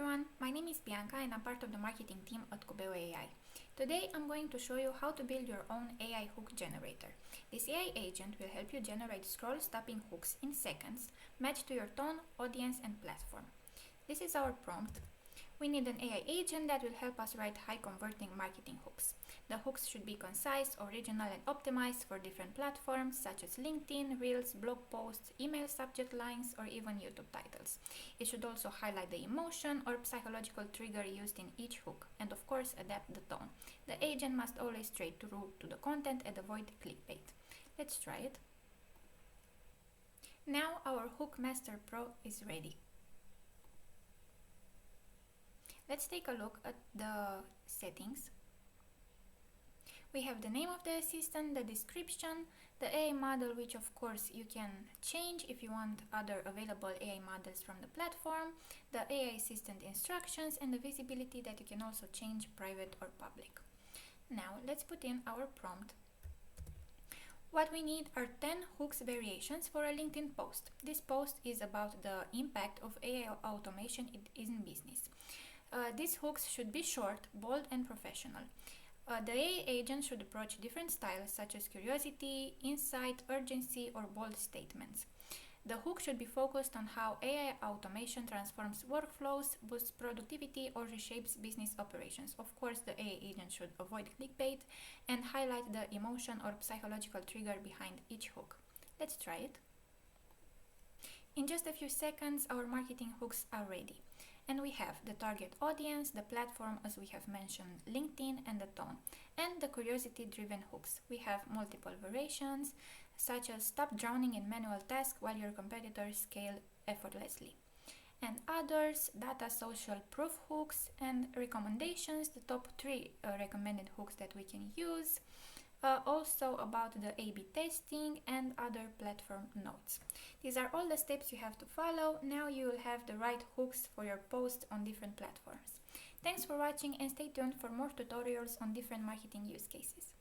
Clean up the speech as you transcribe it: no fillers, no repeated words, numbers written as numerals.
everyone, my name is Bianca and I'm part of the marketing team at Cubeo AI. Today I'm going to show you how to build your own AI hook generator. This AI agent will help you generate scroll-stopping hooks in seconds, matched to your tone, audience and platform. This is our prompt. We need an AI agent that will help us write high-converting marketing hooks. The hooks should be concise, original and optimized for different platforms such as LinkedIn, Reels, blog posts, email subject lines or even YouTube titles. It should also highlight the emotion or psychological trigger used in each hook and of course adapt the tone. The agent must always stay true to the content and avoid clickbait. Let's try it. Now our HookMaster Pro is ready. Let's take a look at the settings. We have the name of the assistant, the description, the AI model, which of course you can change if you want other available AI models from the platform, the AI assistant instructions, and the visibility that you can also change private or public. Now let's put in our prompt. What we need are 10 hooks variations for a LinkedIn post. This post is about the impact of AI automation in business. These hooks should be short, bold and professional. The AI agent should approach different styles such as curiosity, insight, urgency or bold statements. The hook should be focused on how AI automation transforms workflows, boosts productivity or reshapes business operations. Of course, the AI agent should avoid clickbait and highlight the emotion or psychological trigger behind each hook. Let's try it. In just a few seconds, our marketing hooks are ready. And we have the target audience, the platform as we have mentioned, LinkedIn and the tone, and the curiosity-driven hooks. We have multiple variations such as stop drowning in manual tasks while your competitors scale effortlessly. And others, data social proof hooks and recommendations, the top 3 recommended hooks that we can use. Also about the A/B testing and other platform notes. These are all the steps you have to follow. Now you will have the right hooks for your posts on different platforms. Thanks for watching and stay tuned for more tutorials on different marketing use cases.